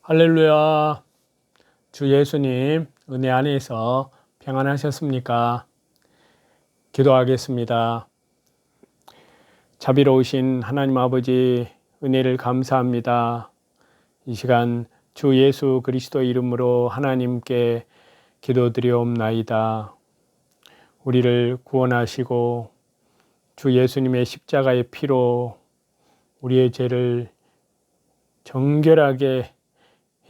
할렐루야. 주 예수님 은혜 안에서 평안하셨습니까? 기도하겠습니다. 자비로우신 하나님 아버지 은혜를 감사합니다. 이 시간 주 예수 그리스도 이름으로 하나님께 기도드리옵나이다. 우리를 구원하시고 주 예수님의 십자가의 피로 우리의 죄를 정결하게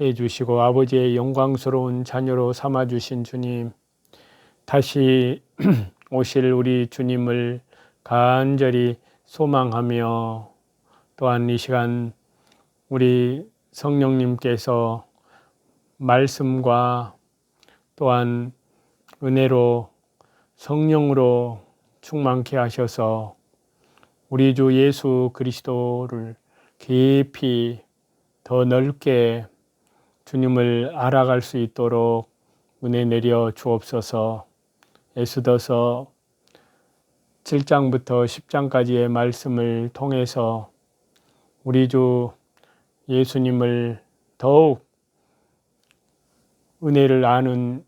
해주시고 아버지의 영광스러운 자녀로 삼아주신 주님, 다시 오실 우리 주님을 간절히 소망하며 또한 이 시간 우리 성령님께서 말씀과 또한 은혜로 성령으로 충만케 하셔서 우리 주 예수 그리스도를 깊이 더 넓게 주님을 알아갈 수 있도록 은혜 내려 주옵소서. 에스더서 7장부터 10장까지의 말씀을 통해서 우리 주 예수님을 더욱 은혜를 아는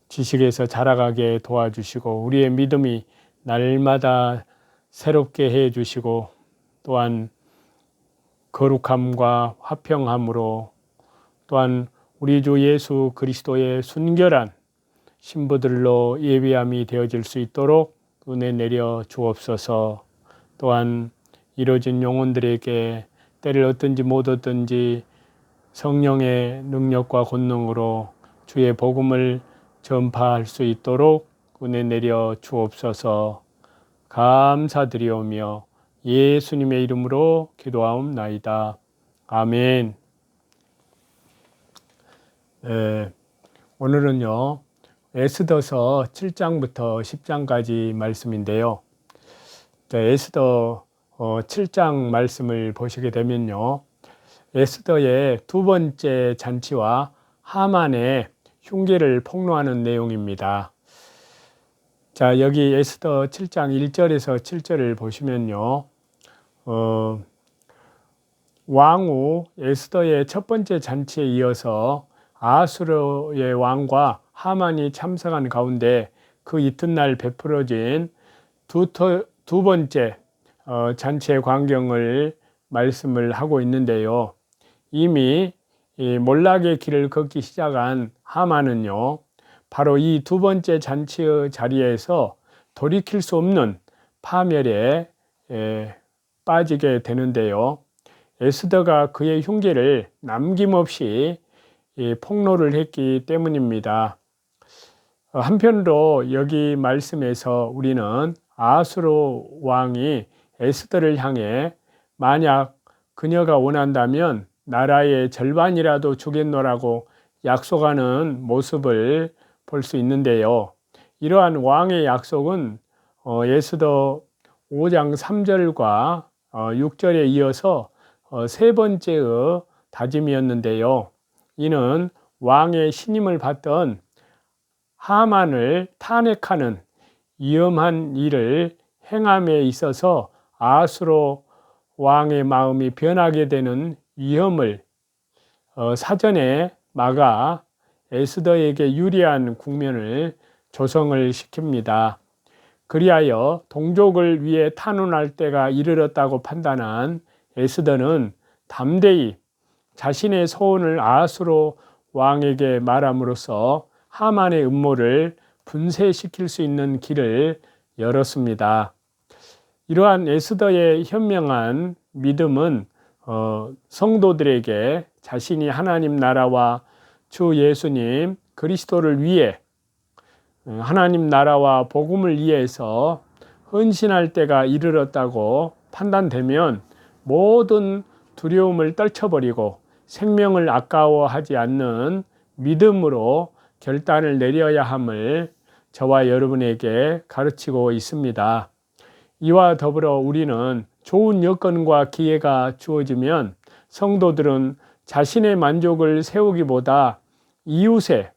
지식에서 자라가게 도와주시고 우리의 믿음이 날마다 새롭게 해 주시고 또한 거룩함과 화평함으로 또한 우리 주 예수 그리스도의 순결한 신부들로 예비함이 되어질 수 있도록 은혜 내려 주옵소서. 또한 이뤄진 영혼들에게 때를 얻든지 못 얻든지 성령의 능력과 권능으로 주의 복음을 전파할 수 있도록 은혜 내려 주옵소서. 감사드리오며 예수님의 이름으로 기도하옵나이다. 아멘. 오늘은요 에스더서 7장부터 10장까지 말씀인데요. 에스더 7장 말씀을 보시게 되면요, 에스더의 두 번째 잔치와 하만의 흉계를 폭로하는 내용입니다. 자, 여기 에스더 7장 1절에서 7절을 보시면요, 왕후 에스더의 첫 번째 잔치에 이어서 아수르의 왕과 하만이 참석한 가운데 그 이튿날 베풀어진 두 번째 잔치의 광경을 말씀을 하고 있는데요. 이미 몰락의 길을 걷기 시작한 하만은요, 바로 이 두 번째 잔치의 자리에서 돌이킬 수 없는 파멸에 빠지게 되는데요. 에스더가 그의 흉계를 남김없이 폭로를 했기 때문입니다. 한편으로 여기 말씀에서 우리는 아수르 왕이 에스더를 향해 만약 그녀가 원한다면 나라의 절반이라도 주겠노라고 약속하는 모습을 볼 수 있는데요. 이러한 왕의 약속은 에스더 5장 3절과 6절에 이어서 세 번째의 다짐이었는데요. 이는 왕의 신임을 받던 하만을 탄핵하는 위험한 일을 행함에 있어서 아수르 왕의 마음이 변하게 되는 위험을 사전에 막아 에스더에게 유리한 국면을 조성을 시킵니다. 그리하여 동족을 위해 탄원할 때가 이르렀다고 판단한 에스더는 담대히 자신의 소원을 아수르 왕에게 말함으로써 하만의 음모를 분쇄시킬 수 있는 길을 열었습니다. 이러한 에스더의 현명한 믿음은 성도들에게 자신이 하나님 나라와 주 예수님 그리스도를 위해 하나님 나라와 복음을 위해서 헌신할 때가 이르렀다고 판단되면 모든 두려움을 떨쳐버리고 생명을 아까워하지 않는 믿음으로 결단을 내려야 함을 저와 여러분에게 가르치고 있습니다. 이와 더불어 우리는 좋은 여건과 기회가 주어지면 성도들은 자신의 만족을 세우기보다 이웃의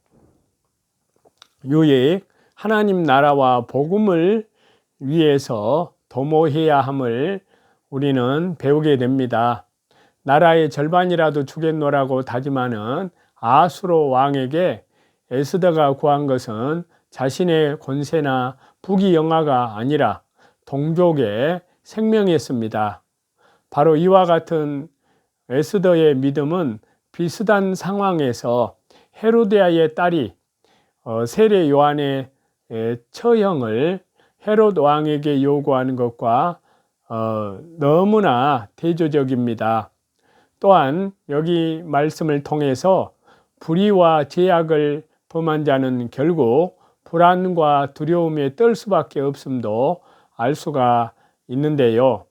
유익, 하나님 나라와 복음을 위해서 도모해야 함을 우리는 배우게 됩니다. 나라의 절반이라도 주겠노라고 다짐하는 아수로 왕에게 에스더가 구한 것은 자신의 권세나 부귀영화가 아니라 동족의 생명이었습니다. 바로 이와 같은 에스더의 믿음은 비슷한 상황에서 헤로디아의 딸이 세례 요한의 처형을 헤롯 왕에게 요구하는 것과 너무나 대조적입니다. 또한 여기 말씀을 통해서 불의와 제약을 범한 자는 결국 불안과 두려움에 떨 수밖에 없음도 알 수가 있는데요.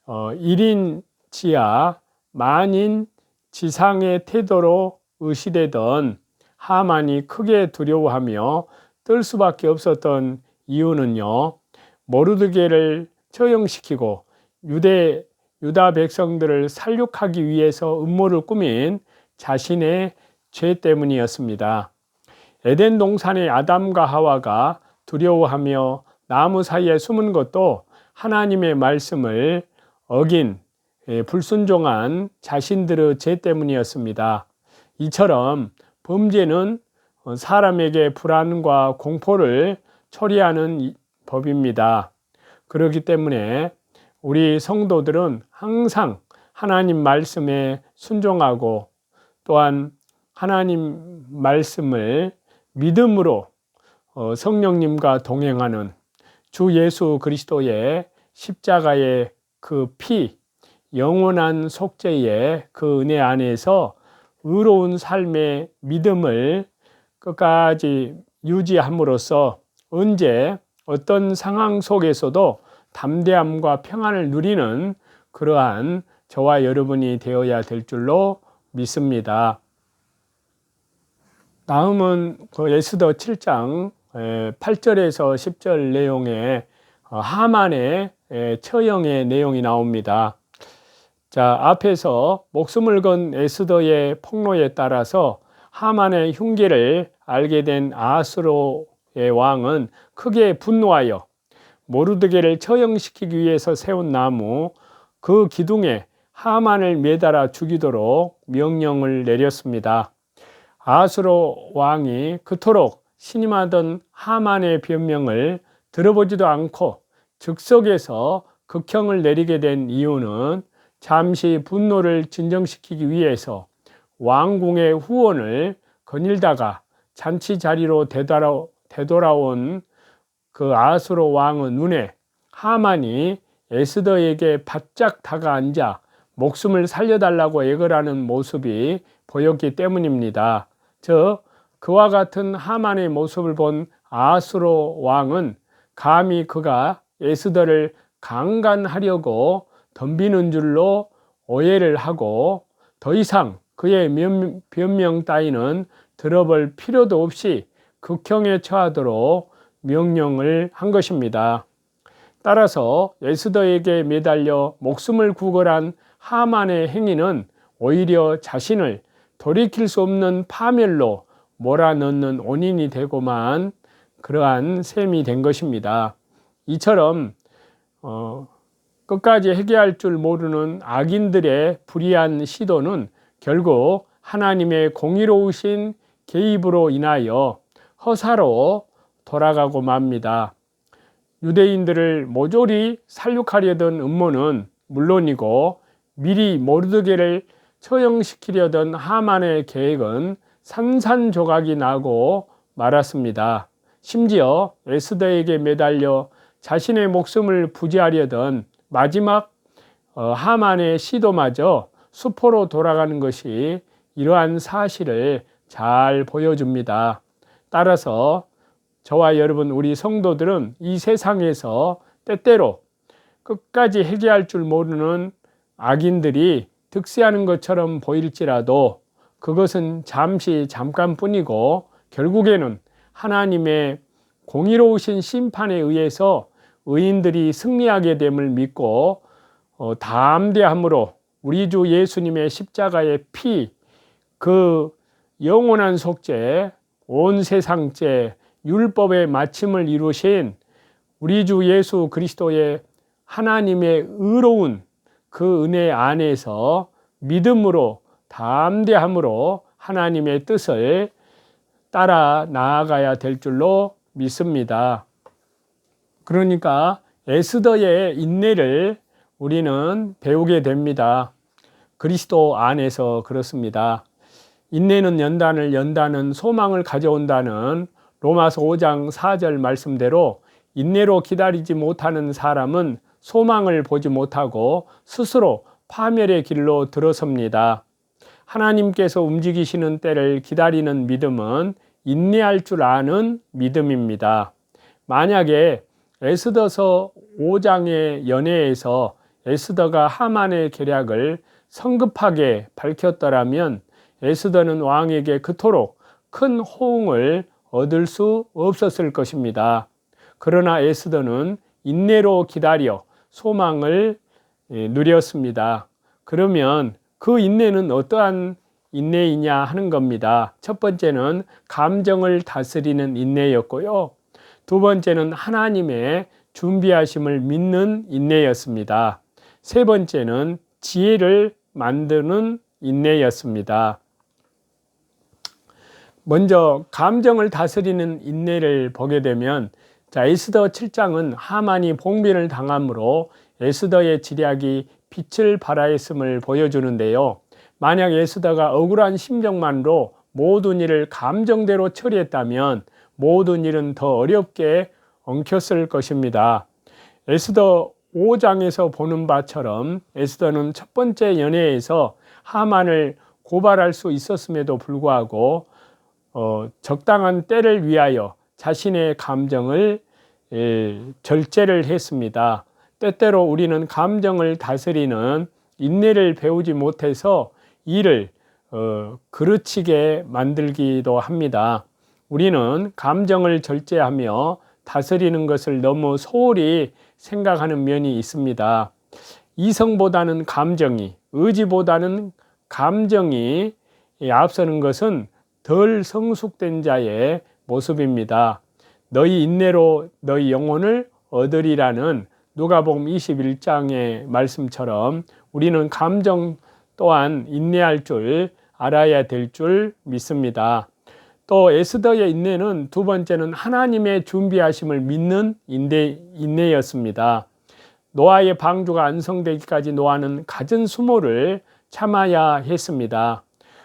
1인 지하 만인 지상의 태도로 의시되던 하만이 크게 두려워하며 떨 수밖에 없었던 이유는요, 모르드게를 처형시키고 유다 백성들을 살육하기 위해서 음모를 꾸민 자신의 죄 때문이었습니다. 에덴 동산의 아담과 하와가 두려워하며 나무 사이에 숨은 것도 하나님의 말씀을 어긴 불순종한 자신들의 죄 때문이었습니다. 이처럼 범죄는 사람에게 불안과 공포를 초래하는 법입니다. 그렇기 때문에 우리 성도들은 항상 하나님 말씀에 순종하고 또한 하나님 말씀을 믿음으로 성령님과 동행하는 주 예수 그리스도의 십자가의 그 피, 영원한 속죄의 그 은혜 안에서 의로운 삶의 믿음을 끝까지 유지함으로써 언제 어떤 상황 속에서도 담대함과 평안을 누리는 그러한 저와 여러분이 되어야 될 줄로 믿습니다. 다음은 그 에스더 7장 8절에서 10절 내용에 하만의 처형의 내용이 나옵니다. 자, 앞에서 목숨을 건 에스더의 폭로에 따라서 하만의 흉기를 알게 된 아수로의 왕은 크게 분노하여 모르드게를 처형시키기 위해서 세운 나무 그 기둥에 하만을 매달아 죽이도록 명령을 내렸습니다. 아수로 왕이 그토록 신임하던 하만의 변명을 들어보지도 않고 즉석에서 극형을 내리게 된 이유는 잠시 분노를 진정시키기 위해서 왕궁의 후원을 거닐다가 잔치 자리로 되돌아온 그 아수로 왕의 눈에 하만이 에스더에게 바짝 다가앉아 목숨을 살려달라고 애걸하는 모습이 보였기 때문입니다. 그와 같은 하만의 모습을 본 아수로 왕은 감히 그가 에스더를 강간하려고 덤비는 줄로 오해를 하고 더 이상 그의 변명 따위는 들어볼 필요도 없이 극형에 처하도록 명령을 한 것입니다. 따라서 에스더에게 매달려 목숨을 구걸한 하만의 행위는 오히려 자신을 돌이킬 수 없는 파멸로 몰아넣는 원인이 되고만 그러한 셈이 된 것입니다. 이처럼 끝까지 해결할 줄 모르는 악인들의 불의한 시도는 결국 하나님의 공의로우신 개입으로 인하여 허사로 돌아가고 맙니다. 유대인들을 모조리 살육하려던 음모는 물론이고 미리 모르드게를 처형시키려던 하만의 계획은 산산조각이 나고 말았습니다. 심지어 에스더에게 매달려 자신의 목숨을 부지하려던 마지막 하만의 시도마저 수포로 돌아가는 것이 이러한 사실을 잘 보여줍니다. 따라서 저와 여러분 우리 성도들은 이 세상에서 때때로 끝까지 해결할 줄 모르는 악인들이 득세하는 것처럼 보일지라도 그것은 잠깐뿐이고 결국에는 하나님의 공의로우신 심판에 의해서 의인들이 승리하게 됨을 믿고 담대함으로 우리 주 예수님의 십자가의 피, 그 영원한 속죄, 온 세상죄, 율법의 마침을 이루신 우리 주 예수 그리스도의 하나님의 의로운 그 은혜 안에서 믿음으로 담대함으로 하나님의 뜻을 따라 나아가야 될 줄로 믿습니다. 그러니까 에스더의 인내를 우리는 배우게 됩니다. 그리스도 안에서 그렇습니다. 인내는 연다는 소망을 가져온다는 로마서 5장 4절 말씀대로 인내로 기다리지 못하는 사람은 소망을 보지 못하고 스스로 파멸의 길로 들어섭니다. 하나님께서 움직이시는 때를 기다리는 믿음은 인내할 줄 아는 믿음입니다. 만약에 에스더서 5장의 연회에서 에스더가 하만의 계략을 성급하게 밝혔더라면 에스더는 왕에게 그토록 큰 호응을 얻을 수 없었을 것입니다. 그러나 에스더는 인내로 기다려 소망을 누렸습니다. 그러면 그 인내는 어떠한 인내이냐 하는 겁니다. 첫 번째는 감정을 다스리는 인내였고요. 두 번째는 하나님의 준비하심을 믿는 인내였습니다. 세 번째는 지혜를 만드는 인내였습니다. 먼저 감정을 다스리는 인내를 보게 되면 에스더 7장은 하만이 봉변을 당함으로 에스더의 지략이 빛을 발하였음을 보여주는데요. 만약 에스더가 억울한 심정만으로 모든 일을 감정대로 처리했다면 모든 일은 더 어렵게 엉켰을 것입니다. 에스더 5장에서 보는 바처럼 에스더는 첫 번째 연회에서 하만을 고발할 수 있었음에도 불구하고 적당한 때를 위하여 자신의 감정을 절제를 했습니다. 때때로 우리는 감정을 다스리는 인내를 배우지 못해서 일을 그르치게 만들기도 합니다. 우리는 감정을 절제하며 다스리는 것을 너무 소홀히 생각하는 면이 있습니다. 이성보다는 감정이, 의지보다는 감정이 앞서는 것은 덜 성숙된 자의 모습입니다. 너희 인내로 너희 영혼을 얻으리라는 누가복음 21장의 말씀처럼 우리는 감정 또한 인내할 줄 알아야 될 줄 믿습니다. 또 에스더의 인내는 두 번째는 하나님의 준비하심을 믿는 인내였습니다. 노아의 방주가 완성되기까지 노아는 갖은 수모를 참아야 했습니다.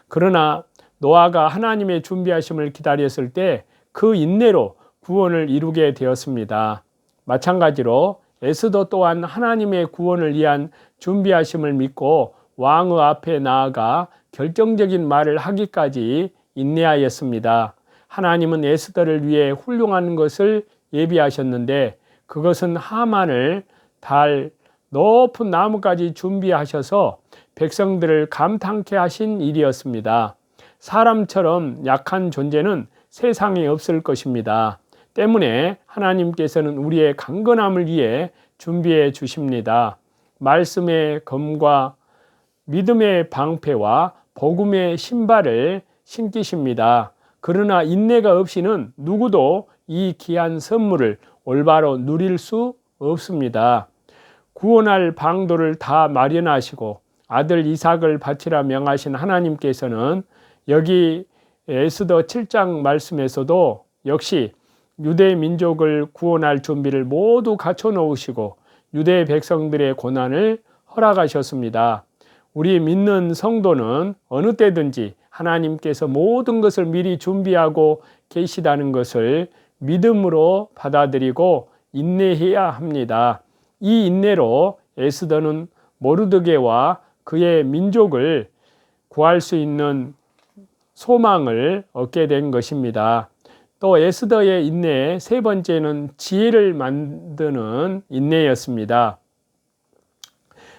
그러나 노아가 하나님의 준비하심을 기다렸을 때 그 인내로 구원을 이루게 되었습니다. 마찬가지로 에스더 또한 하나님의 구원을 위한 준비하심을 믿고 왕의 앞에 나아가 결정적인 말을 하기까지 인내하였습니다. 하나님은 에스더를 위해 훌륭한 것을 예비하셨는데 그것은 하만을 달 높은 나무까지 준비하셔서 백성들을 감탄케 하신 일이었습니다. 사람처럼 약한 존재는 세상에 없을 것입니다. 때문에 하나님께서는 우리의 강건함을 위해 준비해 주십니다. 말씀의 검과 믿음의 방패와 복음의 신발을 신기십니다. 그러나 인내가 없이는 누구도 이 귀한 선물을 올바로 누릴 수 없습니다. 구원할 방도를 다 마련하시고 아들 이삭을 바치라 명하신 하나님께서는 여기 에스더 7장 말씀에서도 역시 유대 민족을 구원할 준비를 모두 갖춰 놓으시고 유대 백성들의 고난을 허락하셨습니다. 우리 믿는 성도는 어느 때든지 하나님께서 모든 것을 미리 준비하고 계시다는 것을 믿음으로 받아들이고 인내해야 합니다. 이 인내로 에스더는 모르드게와 그의 민족을 구할 수 있는 소망을 얻게 된 것입니다. 또 에스더의 인내의 세 번째는 지혜를 만드는 인내였습니다.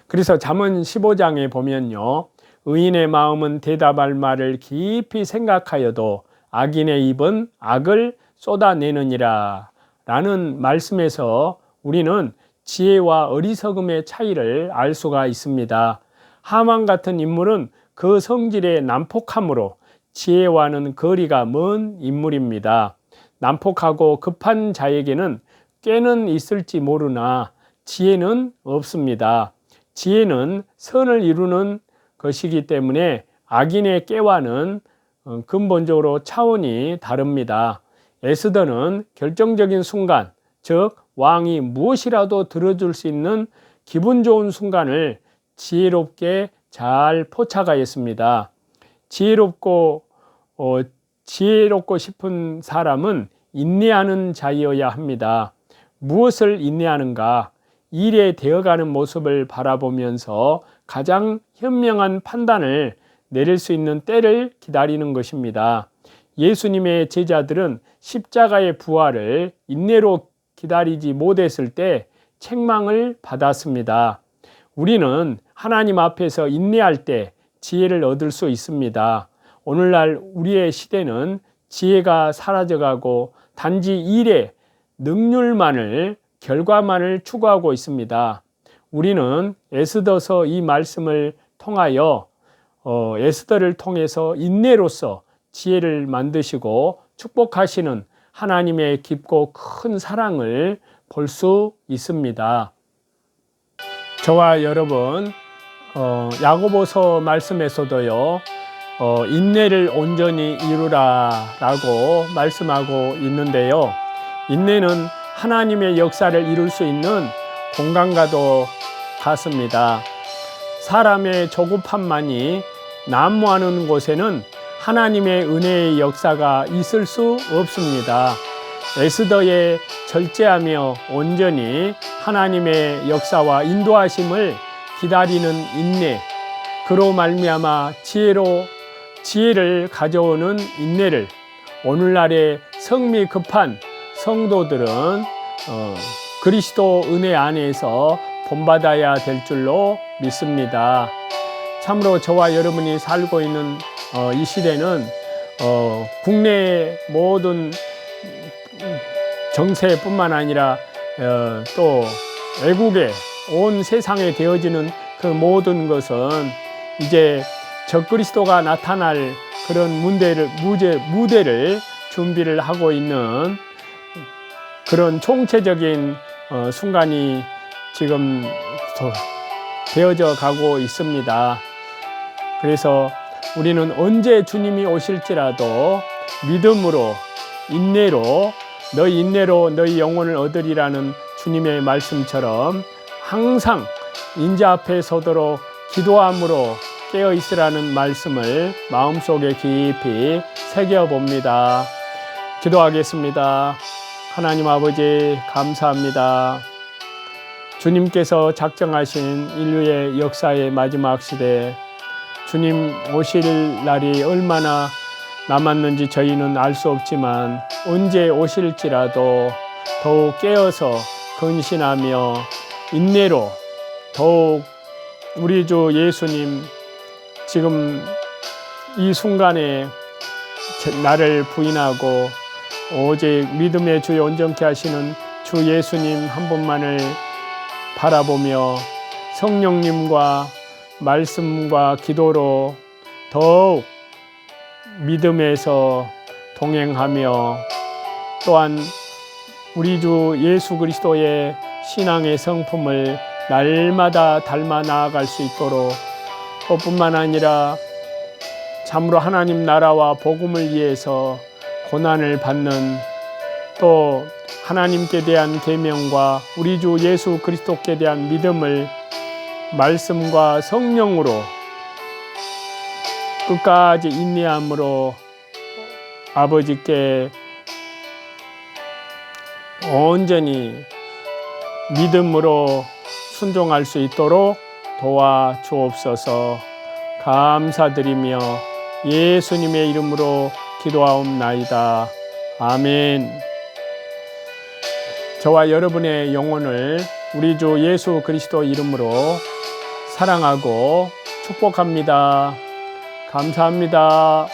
그래서 잠언 15장에 보면요, 의인의 마음은 대답할 말을 깊이 생각하여도 악인의 입은 악을 쏟아내느니라 라는 말씀에서 우리는 지혜와 어리석음의 차이를 알 수가 있습니다. 하만 같은 인물은 그 성질의 난폭함으로 지혜와는 거리가 먼 인물입니다. 난폭하고 급한 자에게는 꾀는 있을지 모르나 지혜는 없습니다. 지혜는 선을 이루는 것이기 때문에 악인의 깨와는 근본적으로 차원이 다릅니다. 에스더는 결정적인 순간, 즉 왕이 무엇이라도 들어줄 수 있는 기분 좋은 순간을 지혜롭게 잘 포착하였습니다. 지혜롭고 싶은 사람은 인내하는 자이어야 합니다. 무엇을 인내하는가? 일에 되어가는 모습을 바라보면서 가장 현명한 판단을 내릴 수 있는 때를 기다리는 것입니다. 예수님의 제자들은 십자가의 부활을 인내로 기다리지 못했을 때 책망을 받았습니다. 우리는 하나님 앞에서 인내할 때 지혜를 얻을 수 있습니다. 오늘날 우리의 시대는 지혜가 사라져가고 단지 일에 능률만을, 결과만을 추구하고 있습니다. 우리는 에스더서 이 말씀을 통하여 에스더를 통해서 인내로서 지혜를 만드시고 축복하시는 하나님의 깊고 큰 사랑을 볼 수 있습니다. 저와 여러분, 야고보서 말씀에서도요, 인내를 온전히 이루라 라고 말씀하고 있는데요. 인내는 하나님의 역사를 이룰 수 있는 공간과도 같습니다. 사람의 조급함만이 난무하는 곳에는 하나님의 은혜의 역사가 있을 수 없습니다. 에스더의 절제하며 온전히 하나님의 역사와 인도하심을 기다리는 인내, 그로 말미암아 지혜를 가져오는 인내를 오늘날의 성미 급한 성도들은 그리스도 은혜 안에서 본받아야 될 줄로 믿습니다. 참으로 저와 여러분이 살고 있는 이 시대는 국내 모든 정세뿐만 아니라 또 외국에 온 세상에 되어지는 그 모든 것은 이제 적그리스도가 나타날 그런 무대를 준비를 하고 있는 그런 총체적인 순간이 지금 되어져 가고 있습니다. 그래서 우리는 언제 주님이 오실지라도 믿음으로, 인내로, 너희 인내로 너희 영혼을 얻으리라는 주님의 말씀처럼 항상 인자 앞에 서도록 기도함으로 깨어 있으라는 말씀을 마음속에 깊이 새겨봅니다. 기도하겠습니다. 하나님 아버지, 감사합니다. 주님께서 작정하신 인류의 역사의 마지막 시대, 주님 오실 날이 얼마나 남았는지 저희는 알 수 없지만 언제 오실지라도 더욱 깨어서 근신하며 인내로 더욱 우리 주 예수님 지금 이 순간에 나를 부인하고 오직 믿음의 주에 온전케 하시는 주 예수님 한 분만을 바라보며 성령님과 말씀과 기도로 더욱 믿음에서 동행하며 또한 우리 주 예수 그리스도의 신앙의 성품을 날마다 닮아 나아갈 수 있도록 그뿐만 아니라 참으로 하나님 나라와 복음을 위해서 고난을 받는 또 하나님께 대한 계명과 우리 주 예수 그리스도께 대한 믿음을 말씀과 성령으로 끝까지 인내함으로 아버지께 온전히 믿음으로 순종할 수 있도록 도와주옵소서. 감사드리며 예수님의 이름으로 기도하옵나이다. 아멘. 저와 여러분의 영혼을 우리 주 예수 그리스도 이름으로 사랑하고 축복합니다. 감사합니다.